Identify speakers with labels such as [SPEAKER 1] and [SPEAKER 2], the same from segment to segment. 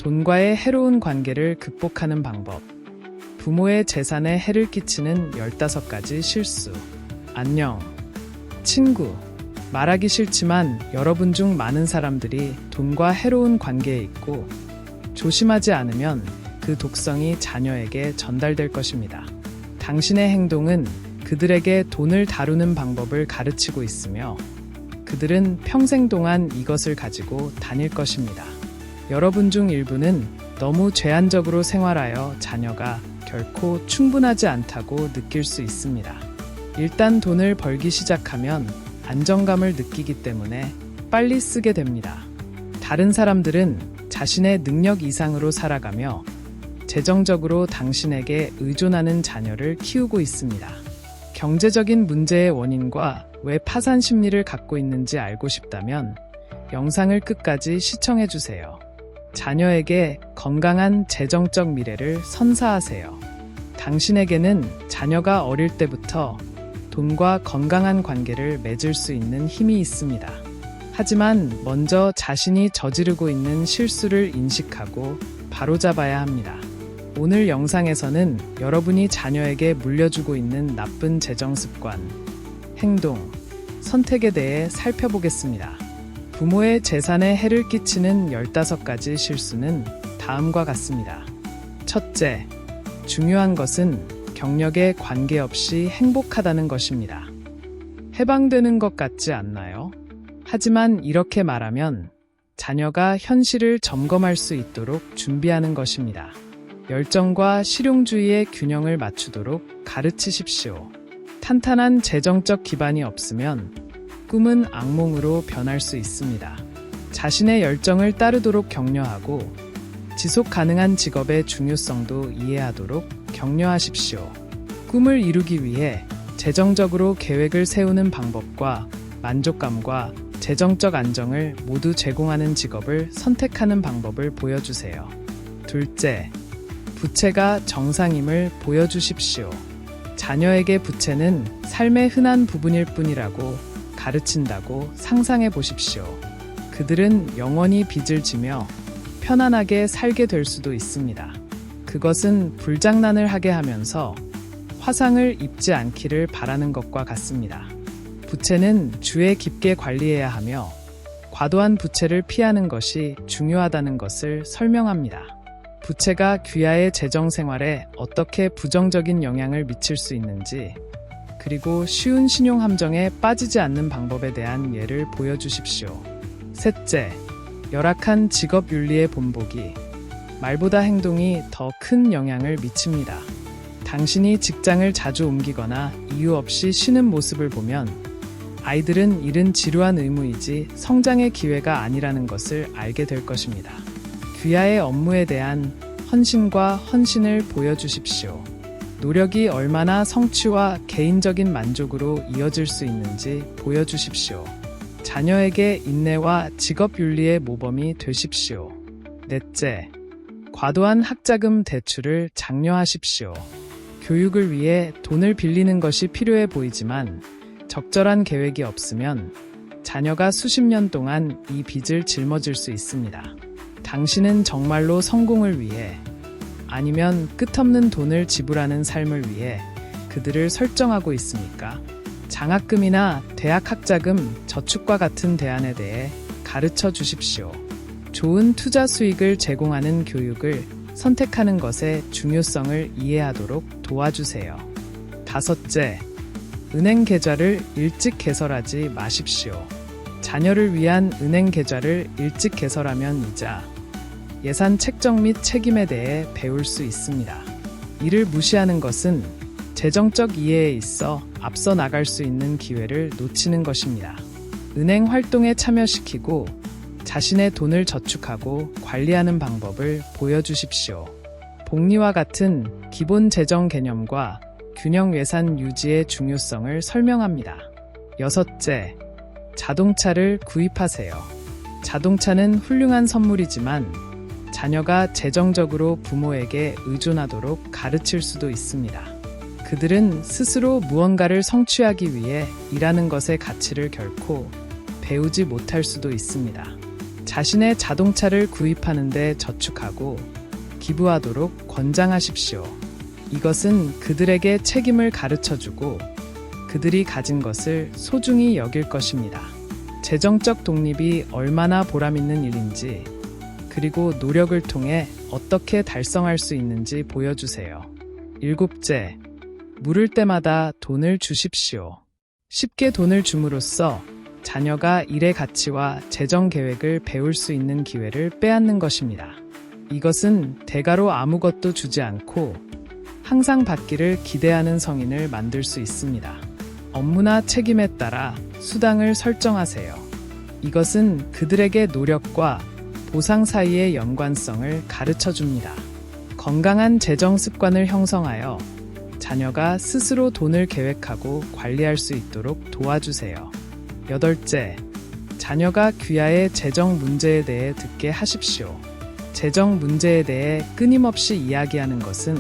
[SPEAKER 1] 돈과의 해로운 관계를 극복하는 방법. 부모의 재산에 해를 끼치는 15가지 실수. 안녕, 친구. 말하기 싫지만 여러분 중 많은 사람들이 돈과 해로운 관계에 있고 조심하지 않으면 그 독성이 자녀에게 전달될 것입니다. 당신의 행동은 그들에게 돈을 다루는 방법을 가르치고 있으며 그들은 평생 동안 이것을 가지고 다닐 것입니다. 여러분 중 일부는 너무 제한적으로 생활하여 자녀가 결코 충분하지 않다고 느낄 수 있습니다. 일단 돈을 벌기 시작하면 안정감을 느끼기 때문에 빨리 쓰게 됩니다. 다른 사람들은 자신의 능력 이상으로 살아가며 재정적으로 당신에게 의존하는 자녀를 키우고 있습니다. 경제적인 문제의 원인과 왜 파산 심리를 갖고 있는지 알고 싶다면 영상을 끝까지 시청해주세요. 자녀에게 건강한 재정적 미래를 선사하세요. 당신에게는 자녀가 어릴 때부터 돈과 건강한 관계를 맺을 수 있는 힘이 있습니다. 하지만 먼저 자신이 저지르고 있는 실수를 인식하고 바로잡아야 합니다. 오늘 영상에서는 여러분이 자녀에게 물려주고 있는 나쁜 재정 습관, 행동, 선택에 대해 살펴보겠습니다. 부모의 재산에 해를 끼치는 15가지 실수는 다음과 같습니다. 첫째, 중요한 것은 경력에 관계없이 행복하다는 것입니다. 해방되는 것 같지 않나요? 하지만 이렇게 말하면 자녀가 현실을 점검할 수 있도록 준비하는 것입니다. 열정과 실용주의의 균형을 맞추도록 가르치십시오. 탄탄한 재정적 기반이 없으면 꿈은 악몽으로 변할 수 있습니다. 자신의 열정을 따르도록 격려하고 지속 가능한 직업의 중요성도 이해하도록 격려하십시오. 꿈을 이루기 위해 재정적으로 계획을 세우는 방법과 만족감과 재정적 안정을 모두 제공하는 직업을 선택하는 방법을 보여주세요. 둘째, 부채가 정상임을 보여주십시오. 자녀에게 부채는 삶의 흔한 부분일 뿐이라고 가르친다고 상상해 보십시오. 그들은 영원히 빚을 지며 편안하게 살게 될 수도 있습니다. 그것은 불장난을 하게 하면서 화상을 입지 않기를 바라는 것과 같습니다. 부채는 주에 깊게 관리해야 하며 과도한 부채를 피하는 것이 중요하다는 것을 설명합니다. 부채가 귀하의 재정 생활에 어떻게 부정적인 영향을 미칠 수 있는지, 그리고 쉬운 신용 함정에 빠지지 않는 방법에 대한 예를 보여주십시오. 셋째, 열악한 직업 윤리의 본보기. 말보다 행동이 더 큰 영향을 미칩니다. 당신이 직장을 자주 옮기거나 이유 없이 쉬는 모습을 보면 아이들은 일은 지루한 의무이지 성장의 기회가 아니라는 것을 알게 될 것입니다. 귀하의 업무에 대한 헌신과 헌신을 보여주십시오. 노력이 얼마나 성취와 개인적인 만족으로 이어질 수 있는지 보여주십시오. 자녀에게 인내와 직업 윤리의 모범이 되십시오. 넷째, 과도한 학자금 대출을 장려하십시오. 교육을 위해 돈을 빌리는 것이 필요해 보이지만 적절한 계획이 없으면 자녀가 수십 년 동안 이 빚을 짊어질 수 있습니다. 당신은 정말로 성공을 위해 아니면 끝없는 돈을 지불하는 삶을 위해 그들을 설정하고 있습니까? 장학금이나 대학 학자금, 저축과 같은 대안에 대해 가르쳐 주십시오. 좋은 투자 수익을 제공하는 교육을 선택하는 것의 중요성을 이해하도록 도와주세요. 다섯째, 은행 계좌를 일찍 개설하지 마십시오. 자녀를 위한 은행 계좌를 일찍 개설하면 이자, 예산 책정 및 책임에 대해 배울 수 있습니다. 이를 무시하는 것은 재정적 이해에 있어 앞서 나갈 수 있는 기회를 놓치는 것입니다. 은행 활동에 참여시키고 자신의 돈을 저축하고 관리하는 방법을 보여주십시오. 복리와 같은 기본 재정 개념과 균형 예산 유지의 중요성을 설명합니다. 여섯째, 자동차를 구입하세요. 자동차는 훌륭한 선물이지만 자녀가 재정적으로 부모에게 의존하도록 가르칠 수도 있습니다. 그들은 스스로 무언가를 성취하기 위해 일하는 것의 가치를 결코 배우지 못할 수도 있습니다. 자신의 자동차를 구입하는데 저축하고 기부하도록 권장하십시오. 이것은 그들에게 책임을 가르쳐주고 그들이 가진 것을 소중히 여길 것입니다. 재정적 독립이 얼마나 보람있는 일인지, 그리고 노력을 통해 어떻게 달성할 수 있는지 보여주세요. 7째, 물을 때마다 돈을 주십시오. 쉽게 돈을 줌으로써 자녀가 일의 가치와 재정 계획을 배울 수 있는 기회를 빼앗는 것입니다. 이것은 대가로 아무것도 주지 않고 항상 받기를 기대하는 성인을 만들 수 있습니다. 업무나 책임에 따라 수당을 설정하세요. 이것은 그들에게 노력과 보상 사이의 연관성을 가르쳐 줍니다. 건강한 재정 습관을 형성하여 자녀가 스스로 돈을 계획하고 관리할 수 있도록 도와주세요. 8째, 자녀가 귀하의 재정 문제에 대해 듣게 하십시오. 재정 문제에 대해 끊임없이 이야기하는 것은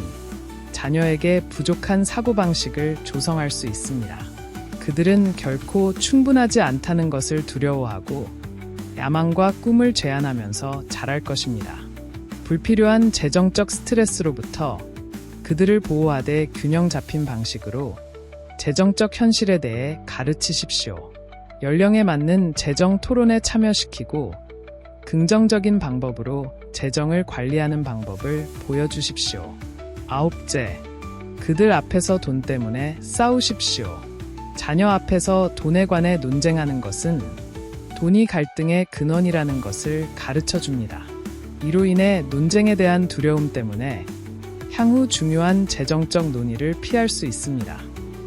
[SPEAKER 1] 자녀에게 부족한 사고방식을 조성할 수 있습니다. 그들은 결코 충분하지 않다는 것을 두려워하고 야망과 꿈을 제한하면서 자랄 것입니다. 불필요한 재정적 스트레스로부터 그들을 보호하되 균형 잡힌 방식으로 재정적 현실에 대해 가르치십시오. 연령에 맞는 재정 토론에 참여시키고 긍정적인 방법으로 재정을 관리하는 방법을 보여주십시오. 9째, 그들 앞에서 돈 때문에 싸우십시오. 자녀 앞에서 돈에 관해 논쟁하는 것은 돈이 갈등의 근원이라는 것을 가르쳐 줍니다. 이로 인해 논쟁에 대한 두려움 때문에 향후 중요한 재정적 논의를 피할 수 있습니다.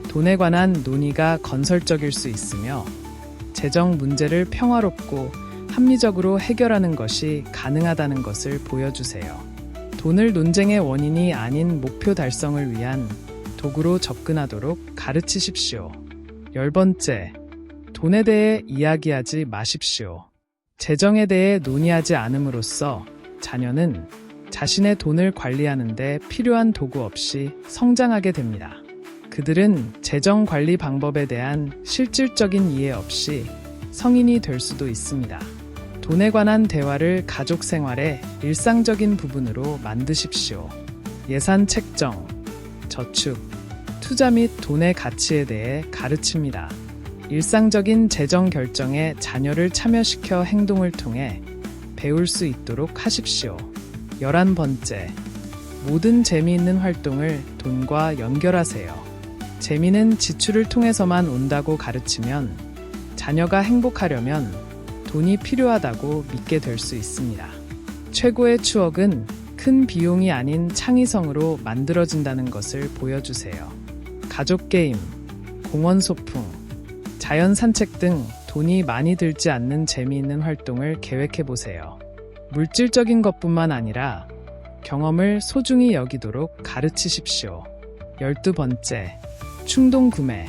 [SPEAKER 1] 돈에 관한 논의가 건설적일 수 있으며 재정 문제를 평화롭고 합리적으로 해결하는 것이 가능하다는 것을 보여주세요. 돈을 논쟁의 원인이 아닌 목표 달성을 위한 도구로 접근하도록 가르치십시오. 10번째, 돈에 대해 이야기하지 마십시오. 재정에 대해 논의하지 않음으로써 자녀는 자신의 돈을 관리하는 데 필요한 도구 없이 성장하게 됩니다. 그들은 재정 관리 방법에 대한 실질적인 이해 없이 성인이 될 수도 있습니다. 돈에 관한 대화를 가족 생활의 일상적인 부분으로 만드십시오. 예산 책정, 저축, 투자 및 돈의 가치에 대해 가르칩니다. 일상적인 재정 결정에 자녀를 참여시켜 행동을 통해 배울 수 있도록 하십시오. 11번째, 모든 재미있는 활동을 돈과 연결하세요. 재미는 지출을 통해서만 온다고 가르치면 자녀가 행복하려면 돈이 필요하다고 믿게 될 수 있습니다. 최고의 추억은 큰 비용이 아닌 창의성으로 만들어진다는 것을 보여주세요. 가족 게임, 공원 소풍, 자연 산책 등 돈이 많이 들지 않는 재미있는 활동을 계획해보세요. 물질적인 것뿐만 아니라 경험을 소중히 여기도록 가르치십시오. 12번째, 충동 구매.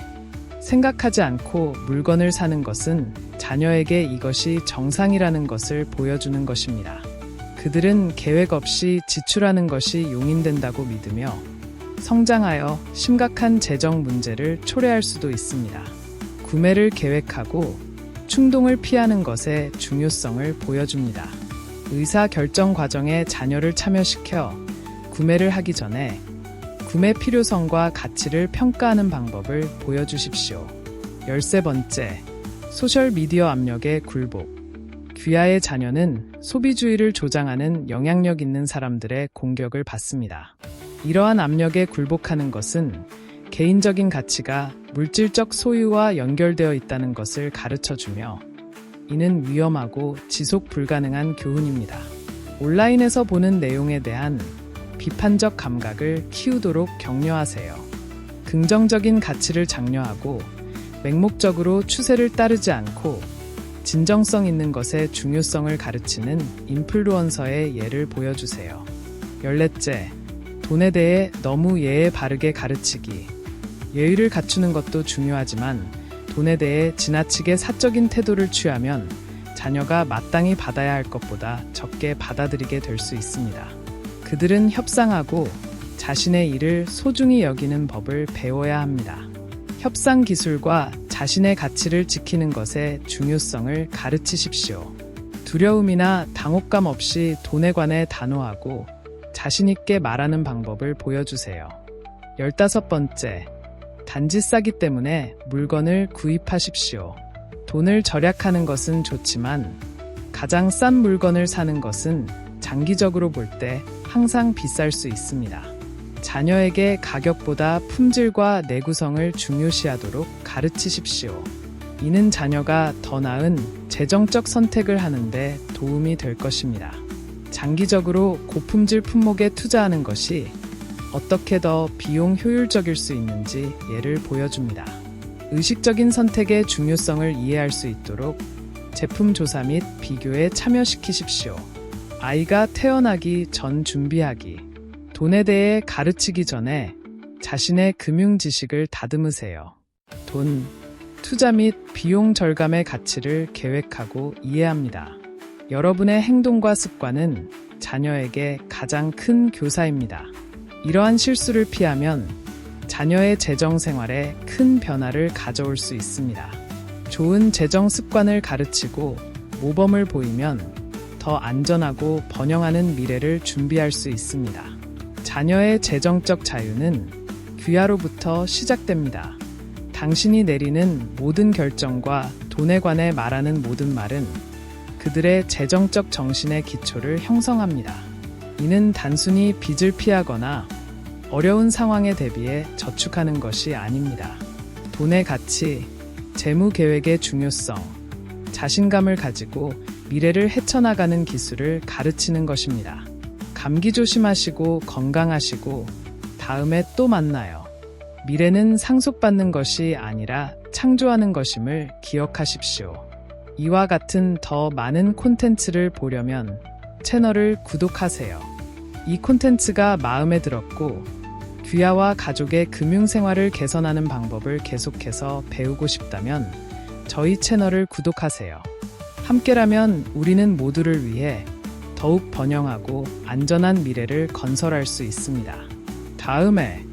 [SPEAKER 1] 생각하지 않고 물건을 사는 것은 자녀에게 이것이 정상이라는 것을 보여주는 것입니다. 그들은 계획 없이 지출하는 것이 용인된다고 믿으며 성장하여 심각한 재정 문제를 초래할 수도 있습니다. 구매를 계획하고 충동을 피하는 것의 중요성을 보여줍니다. 의사 결정 과정에 자녀를 참여시켜 구매를 하기 전에 구매 필요성과 가치를 평가하는 방법을 보여주십시오. 13번째, 소셜미디어 압력의 굴복. 귀하의 자녀는 소비주의를 조장하는 영향력 있는 사람들의 공격을 받습니다. 이러한 압력에 굴복하는 것은 개인적인 가치가 물질적 소유와 연결되어 있다는 것을 가르쳐주며 이는 위험하고 지속 불가능한 교훈입니다. 온라인에서 보는 내용에 대한 비판적 감각을 키우도록 격려하세요. 긍정적인 가치를 장려하고 맹목적으로 추세를 따르지 않고 진정성 있는 것의 중요성을 가르치는 인플루언서의 예를 보여주세요. 14째, 돈에 대해 너무 예에 바르게 가르치기. 예의를 갖추는 것도 중요하지만 돈에 대해 지나치게 사적인 태도를 취하면 자녀가 마땅히 받아야 할 것보다 적게 받아들이게 될 수 있습니다. 그들은 협상하고 자신의 일을 소중히 여기는 법을 배워야 합니다. 협상 기술과 자신의 가치를 지키는 것의 중요성을 가르치십시오. 두려움이나 당혹감 없이 돈에 관해 단호하고 자신있게 말하는 방법을 보여주세요. 15번째, 단지 싸기 때문에 물건을 구입하십시오. 돈을 절약하는 것은 좋지만 가장 싼 물건을 사는 것은 장기적으로 볼 때 항상 비쌀 수 있습니다. 자녀에게 가격보다 품질과 내구성을 중요시하도록 가르치십시오. 이는 자녀가 더 나은 재정적 선택을 하는데 도움이 될 것입니다. 장기적으로 고품질 품목에 투자하는 것이 어떻게 더 비용 효율적일 수 있는지 예를 보여줍니다. 의식적인 선택의 중요성을 이해할 수 있도록 제품 조사 및 비교에 참여시키십시오. 아이가 태어나기 전 준비하기. 돈에 대해 가르치기 전에 자신의 금융 지식을 다듬으세요. 돈, 투자 및 비용 절감의 가치를 계획하고 이해합니다. 여러분의 행동과 습관은 자녀에게 가장 큰 교사입니다. 이러한 실수를 피하면 자녀의 재정 생활에 큰 변화를 가져올 수 있습니다. 좋은 재정 습관을 가르치고 모범을 보이면 더 안전하고 번영하는 미래를 준비할 수 있습니다. 자녀의 재정적 자유는 귀하로부터 시작됩니다. 당신이 내리는 모든 결정과 돈에 관해 말하는 모든 말은 그들의 재정적 정신의 기초를 형성합니다. 이는 단순히 빚을 피하거나 어려운 상황에 대비해 저축하는 것이 아닙니다. 돈의 가치, 재무 계획의 중요성, 자신감을 가지고 미래를 헤쳐나가는 기술을 가르치는 것입니다. 감기 조심하시고 건강하시고 다음에 또 만나요. 미래는 상속받는 것이 아니라 창조하는 것임을 기억하십시오. 이와 같은 더 많은 콘텐츠를 보려면 채널을 구독하세요. 이 콘텐츠가 마음에 들었고 귀하와 가족의 금융생활을 개선하는 방법을 계속해서 배우고 싶다면 저희 채널을 구독하세요. 함께라면 우리는 모두를 위해 더욱 번영하고 안전한 미래를 건설할 수 있습니다. 다음에